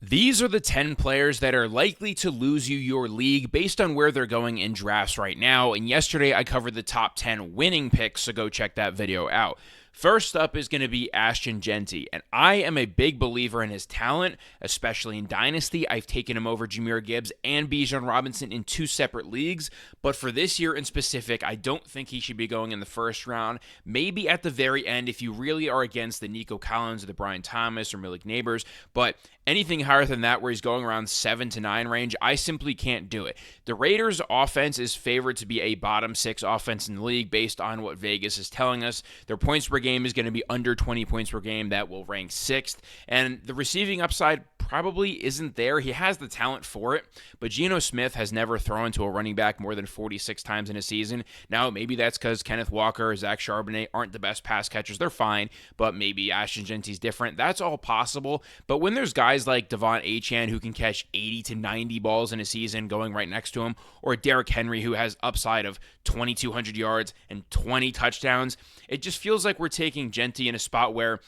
These are the 10 players that are likely to lose you your league based on where they're going in drafts right now. And yesterday I covered the top 10 winning picks, so go check that video out. First up is going to be Ashton Genty, and I am a big believer in his talent, especially in Dynasty. I've taken him over Jahmyr Gibbs and Bijan Robinson in two separate leagues, but for this year in specific, I don't think he should be going in the first round. Maybe at the very end if you really are against the Nico Collins or the Brian Thomas or Malik Neighbors, but anything higher than that where he's going around 7 to 9 range, I simply can't do it. The Raiders' offense is favored to be a bottom 6 offense in the league based on what Vegas is telling us. Their points per game is going to be under 20 points per game. That will rank 6th. And the receiving upside probably isn't there. He has the talent for it, but Geno Smith has never thrown to a running back more than 46 times in a season. Now, maybe that's because Kenneth Walker or Zach Charbonnet aren't the best pass catchers. They're fine, but maybe Ashton Genty's different. That's all possible. But when there's guys like Devon Achane who can catch 80 to 90 balls in a season going right next to him, or Derrick Henry who has upside of 2,200 yards and 20 touchdowns, it just feels like we're taking Genty in a spot where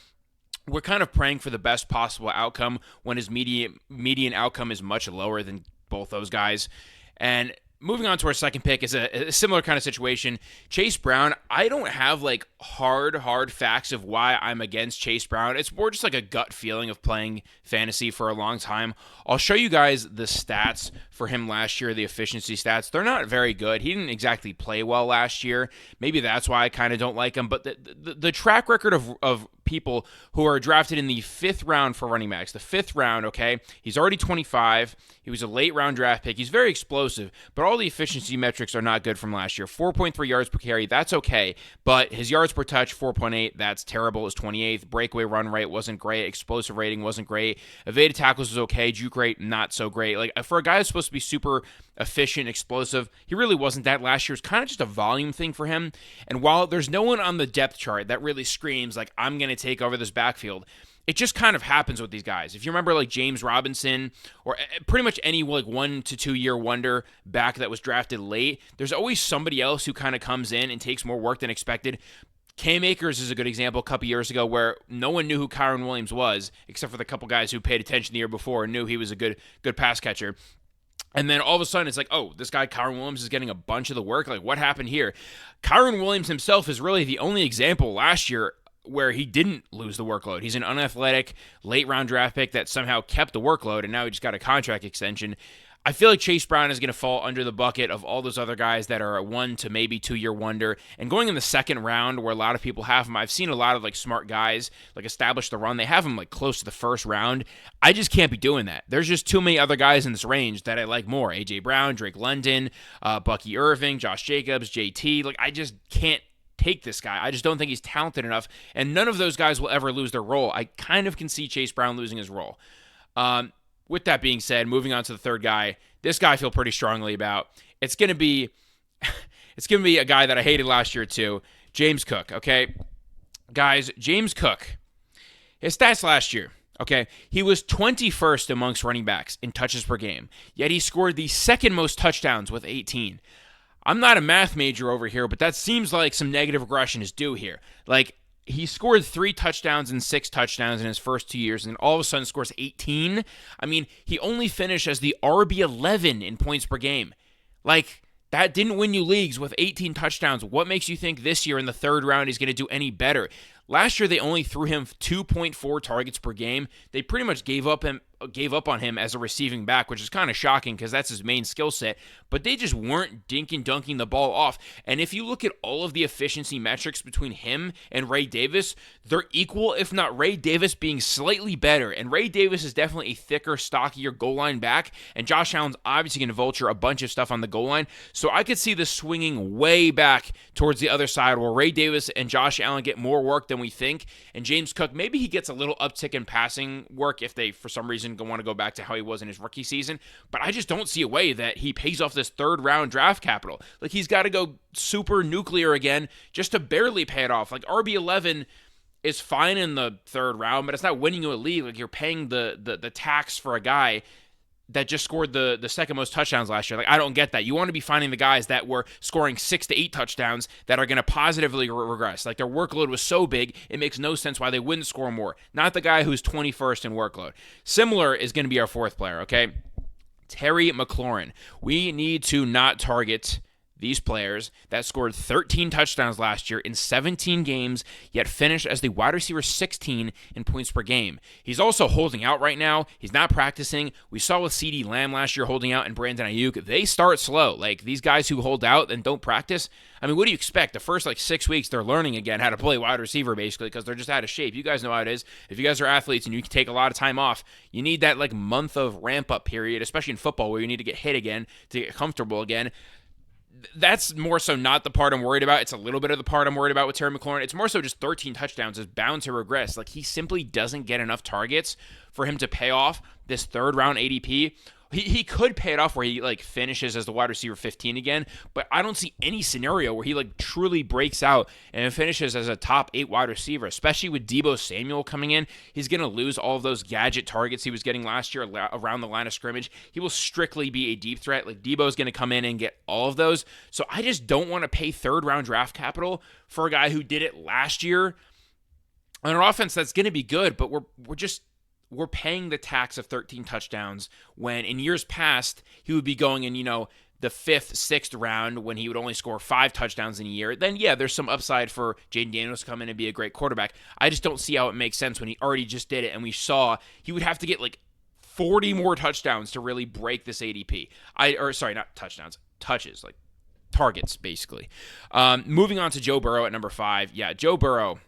we're kind of praying for the best possible outcome when his median outcome is much lower than both those guys. And moving on to our second pick is a similar kind of situation. Chase Brown, I don't have like hard facts of why I'm against Chase Brown. It's more just like a gut feeling of playing fantasy for a long time. I'll show you guys the stats for him last year, the efficiency stats. They're not very good. He didn't exactly play well last year. Maybe that's why I kind of don't like him. But the track record of people who are drafted in the 5th round for running backs, the 5th round, okay? He's already 25. He was a late round draft pick. He's very explosive, but all the efficiency metrics are not good from last year. 4.3 yards per carry, that's okay, but his yards per touch, 4.8, that's terrible. It's 28th. Breakaway run rate wasn't great. Explosive rating wasn't great. Evaded tackles was okay. Juke rate, not so great. Like, for a guy who's supposed to be super efficient, explosive, he really wasn't that. Last year was kind of just a volume thing for him. And while there's no one on the depth chart that really screams, like, I'm going to take over this backfield, it just kind of happens with these guys. If you remember like James Robinson or pretty much any like 1 to 2 year wonder back that was drafted late, there's always somebody else who kind of comes in and takes more work than expected. Cam Akers is a good example a couple years ago where no one knew who Kyron Williams was except for the couple guys who paid attention the year before and knew he was a good pass catcher. And then all of a sudden, it's like, oh, this guy, Kyron Williams, is getting a bunch of the work. Like, what happened here? Kyron Williams himself is really the only example last year where he didn't lose the workload. He's an unathletic, late-round draft pick that somehow kept the workload, and now he just got a contract extension. I feel like Chase Brown is going to fall under the bucket of all those other guys that are a 1 to maybe 2 year wonder. And going in the second round where a lot of people have him, I've seen a lot of like smart guys like establish the run. They have him like close to the first round. I just can't be doing that. There's just too many other guys in this range that I like more. A.J. Brown, Drake London, Bucky Irving, Josh Jacobs, JT. Like, I just can't take this guy. I just don't think he's talented enough, and none of those guys will ever lose their role. I kind of can see Chase Brown losing his role. With that being said, moving on to the third guy, this guy I feel pretty strongly about. It's gonna be a guy that I hated last year too, James Cook. Okay, guys, James Cook, his stats last year. Okay, he was 21st amongst running backs in touches per game, yet he scored the second most touchdowns with 18. I'm not a math major over here, but that seems like some negative regression is due here. Like, he scored 3 touchdowns and 6 touchdowns in his first 2 years, and all of a sudden scores 18. I mean, he only finished as the RB11 in points per game. Like, that didn't win you leagues with 18 touchdowns. What makes you think this year in the third round he's going to do any better? Last year, they only threw him 2.4 targets per game. They pretty much gave up on him as a receiving back, which is kind of shocking because that's his main skill set. But they just weren't dunking the ball off. And if you look at all of the efficiency metrics between him and Ray Davis, they're equal, if not Ray Davis being slightly better. And Ray Davis is definitely a thicker, stockier goal line back. And Josh Allen's obviously going to vulture a bunch of stuff on the goal line. So I could see this swinging way back towards the other side where Ray Davis and Josh Allen get more work than we think. And James Cook, maybe he gets a little uptick in passing work if they, for some reason, want to go back to how he was in his rookie season. But I just don't see a way that he pays off this third round draft capital. Like, he's got to go super nuclear again just to barely pay it off. Like, RB11 is fine in the third round, but it's not winning you a league. Like, you're paying the tax for a guy that just scored the second most touchdowns last year. Like, I don't get that. You want to be finding the guys that were scoring 6 to 8 touchdowns that are going to positively regress. Like, their workload was so big, it makes no sense why they wouldn't score more. Not the guy who's 21st in workload. Similar is going to be our fourth player, okay? Terry McLaurin. We need to not target these players that scored 13 touchdowns last year in 17 games, yet finished as the wide receiver 16 in points per game. He's also holding out right now. He's not practicing. We saw with CeeDee Lamb last year holding out and Brandon Ayuk. They start slow. Like, these guys who hold out and don't practice, I mean, what do you expect? The first, 6 weeks, they're learning again how to play wide receiver, basically, because they're just out of shape. You guys know how it is. If you guys are athletes and you can take a lot of time off, you need that, month of ramp-up period, especially in football where you need to get hit again to get comfortable again. That's more so not the part I'm worried about. It's a little bit of the part I'm worried about with Terry McLaurin. It's more so just 13 touchdowns is bound to regress. Like, he simply doesn't get enough targets for him to pay off this third-round ADP. He could pay it off where he finishes as the wide receiver 15 again, but I don't see any scenario where he truly breaks out and finishes as a top 8 wide receiver, especially with Deebo Samuel coming in. He's going to lose all of those gadget targets he was getting last year around the line of scrimmage. He will strictly be a deep threat. Deebo's going to come in and get all of those. So I just don't want to pay third-round draft capital for a guy who did it last year on an offense that's going to be good, but we're paying the tax of 13 touchdowns when in years past he would be going in, the 5th, 6th round when he would only score 5 touchdowns in a year. Then, yeah, there's some upside for Jaden Daniels to come in and be a great quarterback. I just don't see how it makes sense when he already just did it, and we saw he would have to get 40 more touchdowns to really break this ADP. Not touchdowns, touches, targets, basically. Moving on to Joe Burrow at number 5. Yeah, Joe Burrow.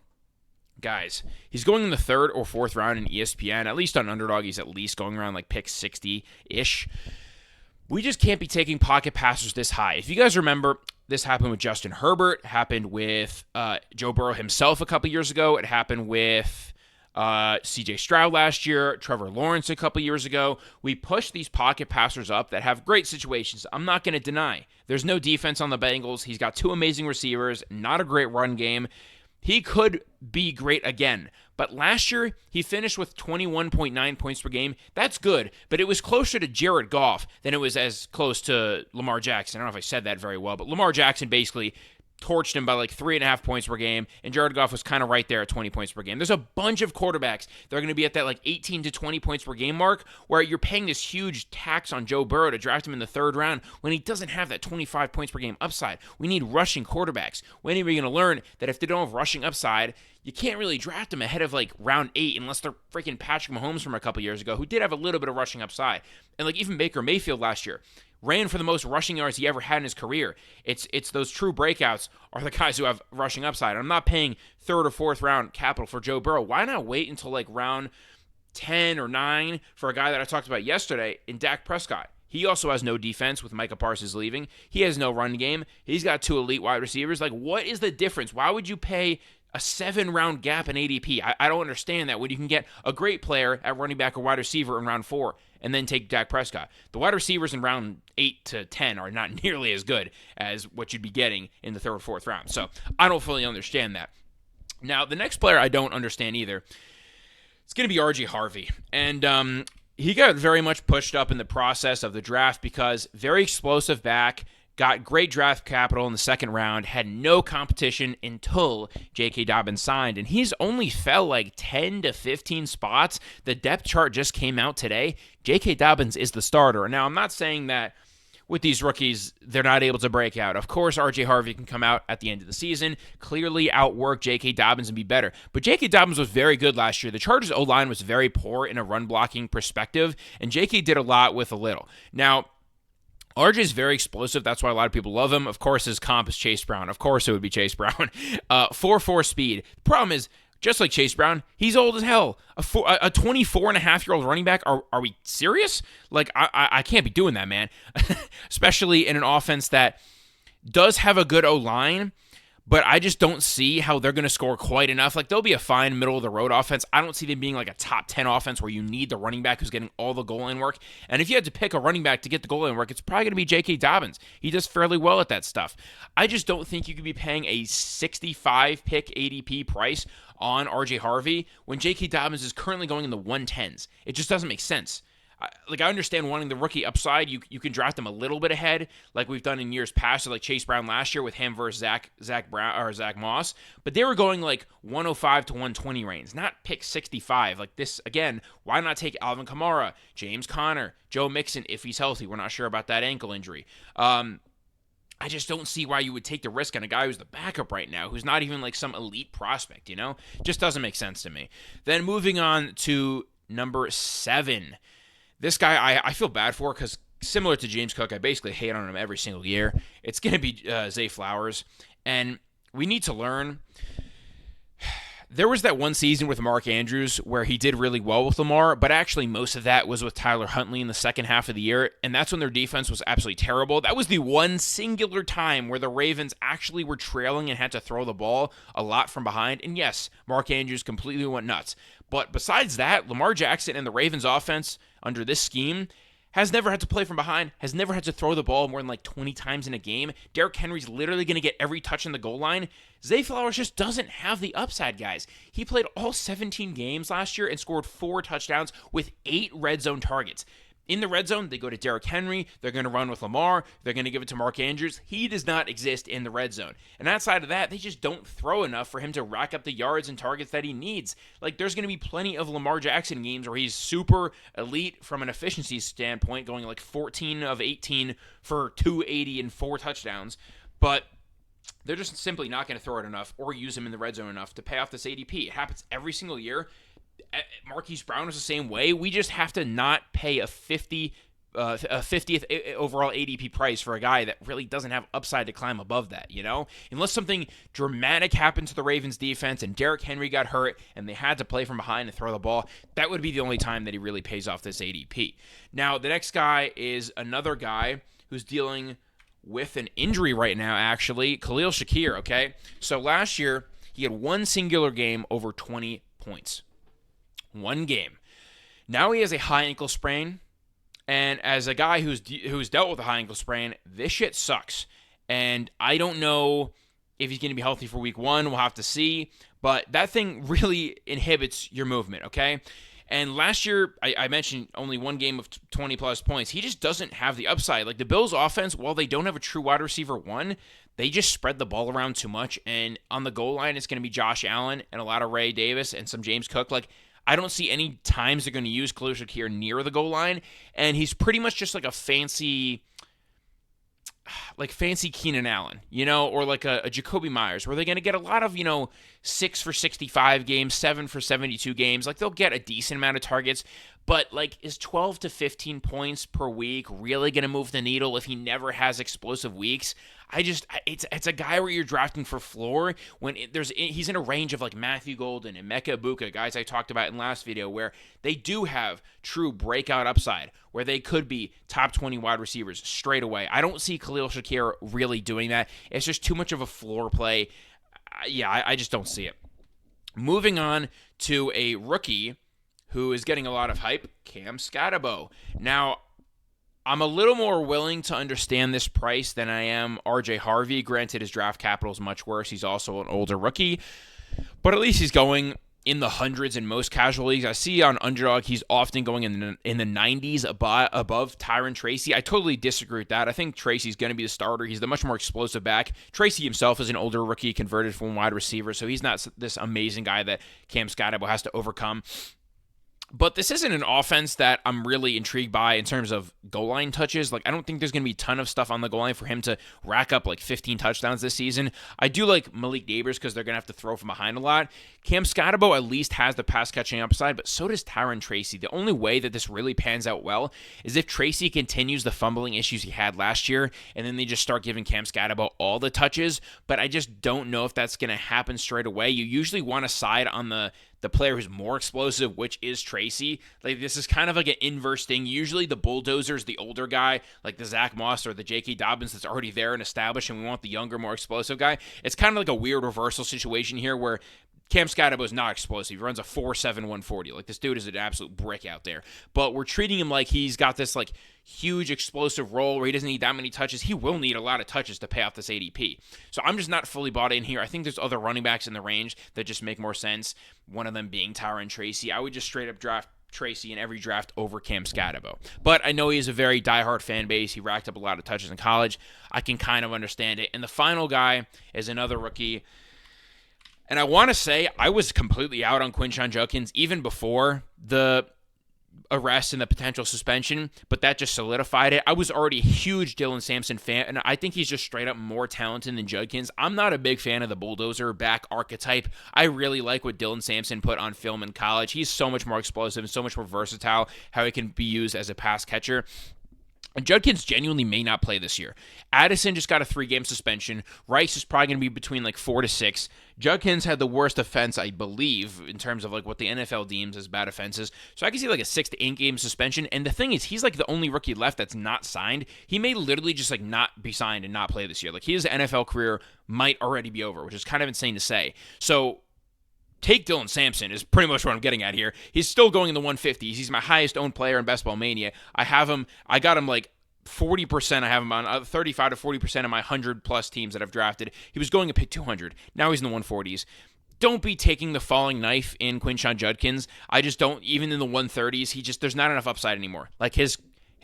Guys, he's going in the 3rd or 4th round in ESPN. At least on Underdog, he's at least going around pick 60-ish. We just can't be taking pocket passers this high. If you guys remember, this happened with Justin Herbert, happened with Joe Burrow himself a couple years ago. It happened with CJ Stroud last year, Trevor Lawrence a couple years ago. We push these pocket passers up that have great situations. I'm not going to deny. There's no defense on the Bengals. He's got 2 amazing receivers, not a great run game. He could be great again. But last year, he finished with 21.9 points per game. That's good, but it was closer to Jared Goff than it was as close to Lamar Jackson. I don't know if I said that very well, but Lamar Jackson basically torched him by 3.5 points per game, and Jared Goff was kind of right there at 20 points per game. There's a bunch of quarterbacks that are going to be at that 18 to 20 points per game mark where you're paying this huge tax on Joe Burrow to draft him in the 3rd round when he doesn't have that 25 points per game upside. We need rushing quarterbacks. When are we going to learn that if they don't have rushing upside, you can't really draft them ahead of round 8 unless they're freaking Patrick Mahomes from a couple years ago who did have a little bit of rushing upside. And even Baker Mayfield last year ran for the most rushing yards he ever had in his career. It's those true breakouts are the guys who have rushing upside. I'm not paying 3rd or 4th round capital for Joe Burrow. Why not wait until round 10 or 9 for a guy that I talked about yesterday in Dak Prescott? He also has no defense with Micah Parsons leaving. He has no run game. He's got 2 elite wide receivers. What is the difference? Why would you pay a 7-round gap in ADP? I don't understand that when you can get a great player at running back or wide receiver in round 4 and then take Dak Prescott. The wide receivers in round 8 to 10 are not nearly as good as what you'd be getting in the 3rd or 4th round. So I don't fully understand that. Now, the next player I don't understand either, it's going to be RJ Harvey. And he got very much pushed up in the process of the draft because very explosive back, got great draft capital in the 2nd round, had no competition until J.K. Dobbins signed, and he's only fell 10 to 15 spots. The depth chart just came out today. J.K. Dobbins is the starter. Now, I'm not saying that with these rookies, they're not able to break out. Of course, R.J. Harvey can come out at the end of the season, clearly outwork J.K. Dobbins and be better. But J.K. Dobbins was very good last year. The Chargers' O-line was very poor in a run-blocking perspective, and J.K. did a lot with a little. Now, RJ is very explosive. That's why a lot of people love him. Of course, his comp is Chase Brown. Of course, it would be Chase Brown. 4.4 speed. The problem is, just like Chase Brown, he's old as hell. A 24-and-a-half-year-old running back? Are we serious? I can't be doing that, man. Especially in an offense that does have a good O-line, but I just don't see how they're going to score quite enough. They'll be a fine middle-of-the-road offense. I don't see them being a top 10 offense where you need the running back who's getting all the goal line work. And if you had to pick a running back to get the goal line work, it's probably going to be J.K. Dobbins. He does fairly well at that stuff. I just don't think you could be paying a 65-pick ADP price on R.J. Harvey when J.K. Dobbins is currently going in the 110s. It just doesn't make sense. I understand wanting the rookie upside. You can draft them a little bit ahead, like we've done in years past, so like Chase Brown last year with him versus Zach Brown or Zach Moss. But they were going like 105 to 120 range, not pick 65. Like this again, why not take Alvin Kamara, James Conner, Joe Mixon if he's healthy? We're not sure about that ankle injury. I just don't see why you would take the risk on a guy who's the backup right now, who's not even like some elite prospect, you know? Just doesn't make sense to me. Then moving on to number 7. This guy I feel bad for because similar to James Cook, I basically hate on him every single year. It's going to be Zay Flowers. And we need to learn. There was that one season with Mark Andrews where he did really well with Lamar, but actually most of that was with Tyler Huntley in the second half of the year, and that's when their defense was absolutely terrible. That was the one singular time where the Ravens actually were trailing and had to throw the ball a lot from behind. And yes, Mark Andrews completely went nuts. But besides that, Lamar Jackson and the Ravens offense under this scheme has never had to play from behind, has never had to throw the ball more than like 20 times in a game. Derrick Henry's literally going to get every touch in the goal line. Zay Flowers just doesn't have the upside, guys. He played all 17 games last year and scored 4 touchdowns with 8 red zone targets. In the red zone, they go to Derrick Henry. They're going to run with Lamar. They're going to give it to Mark Andrews. He does not exist in the red zone. And outside of that, they just don't throw enough for him to rack up the yards and targets that he needs. Like, there's going to be plenty of Lamar Jackson games where he's super elite from an efficiency standpoint, going like 14 of 18 for 280 and 4 touchdowns. But they're just simply not going to throw it enough or use him in the red zone enough to pay off this ADP. It happens every single year. Marquise Brown is the same way. We just have to not pay a 50th overall ADP price for a guy that really doesn't have upside to climb above that, you know? Unless something dramatic happened to the Ravens defense and Derrick Henry got hurt and they had to play from behind and throw the ball, that would be the only time that he really pays off this ADP. Now, the next guy is another guy who's dealing with an injury right now, actually, Khalil Shakir, okay? So last year, he had one singular game over 20 points. One game. Now he has a high ankle sprain, and as a guy who's dealt with a high ankle sprain, this shit sucks. And I don't know if he's going to be healthy for week 1. We'll have to see. But that thing really inhibits your movement, okay? And last year, I mentioned only one game of 20-plus points. He just doesn't have the upside. Like, the Bills' offense, while they don't have a true wide receiver 1, they just spread the ball around too much. And on the goal line, it's going to be Josh Allen and a lot of Ray Davis and some James Cook. Like, I don't see any times they're going to use Khalil Shakir near the goal line, and he's pretty much just like a fancy Keenan Allen, you know, or like a Jacoby Myers, where they're going to get a lot of, 6 for 65 games, 7 for 72 games. Like, they'll get a decent amount of targets, but like, is 12 to 15 points per week really going to move the needle if he never has explosive weeks? It's a guy where you're drafting for floor when he's in a range of like Matthew Golden and Mecca Ibuka, guys I talked about in last video, where they do have true breakout upside, where they could be top 20 wide receivers straight away. I don't see Khalil Shakir really doing that. It's just too much of a floor play. I just don't see it. Moving on to a rookie who is getting a lot of hype, Cam Skattebo. Now, I'm a little more willing to understand this price than I am RJ Harvey. Granted, his draft capital is much worse. He's also an older rookie, but at least he's going in the hundreds in most casual leagues. I see on Underdog he's often going in the 90s above Tyron Tracy. I totally disagree with that. I think Tracy's going to be the starter. He's the much more explosive back. Tracy himself is an older rookie converted from wide receiver, so he's not this amazing guy that Cam Skattebo has to overcome. But this isn't an offense that I'm really intrigued by in terms of goal line touches. Like, I don't think there's going to be a ton of stuff on the goal line for him to rack up like 15 touchdowns this season. I do like Malik Nabers because they're going to have to throw from behind a lot. Cam Skattebo at least has the pass catching upside, but so does Tyron Tracy. The only way that this really pans out well is if Tracy continues the fumbling issues he had last year, and then they just start giving Cam Skattebo all the touches. But I just don't know if that's going to happen straight away. You usually want to side on the player who's more explosive, which is Tracy. Like, this is kind of like an inverse thing. Usually the bulldozer is the older guy, like the Zach Moss or the J.K. Dobbins that's already there and established, and we want the younger, more explosive guy. It's kind of like a weird reversal situation here where Cam Skattebo is not explosive. He runs a 4.7 140. Like, this dude is an absolute brick out there. But we're treating him like he's got this like huge explosive role where he doesn't need that many touches. He will need a lot of touches to pay off this ADP. So I'm just not fully bought in here. I think there's other running backs in the range that just make more sense. One of them being Tyron Tracy. I would just straight up draft Tracy in every draft over Cam Scatabo. But I know he has a very diehard fan base. He racked up a lot of touches in college. I can kind of understand it. And the final guy is another rookie. And I want to say I was completely out on Quinshon Judkins even before the arrest and the potential suspension, but that just solidified it. I was already a huge Dylan Sampson fan, and I think he's just straight up more talented than Judkins. I'm not a big fan of the bulldozer back archetype. I really like what Dylan Sampson put on film in college. He's so much more explosive and so much more versatile, how he can be used as a pass catcher. And Judkins genuinely may not play this year. Addison just got a 3-game suspension. Rice is probably going to be between like 4 to 6. Judkins had the worst offense, I believe, in terms of like what the NFL deems as bad offenses. So I can see like a 6 to 8 game suspension. And the thing is, he's like the only rookie left that's not signed. He may literally just like not be signed and not play this year. Like his NFL career might already be over, which is kind of insane to say. So take Dylan Sampson is pretty much what I'm getting at here. He's still going in the 150s. He's my highest owned player in Best Ball Mania. I got him like 40%. I have him on 35 to 40% of my 100-plus teams that I've drafted. He was going to pick 200. Now he's in the 140s. Don't be taking the falling knife in Quinshon Judkins. I just don't, even in the 130s, there's not enough upside anymore. Like his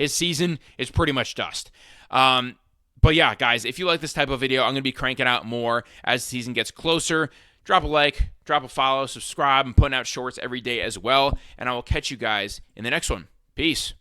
season is pretty much dust. But yeah, guys, if you like this type of video, I'm going to be cranking out more as the season gets closer. Drop a like, drop a follow, subscribe. I'm putting out shorts every day as well. And I will catch you guys in the next one. Peace.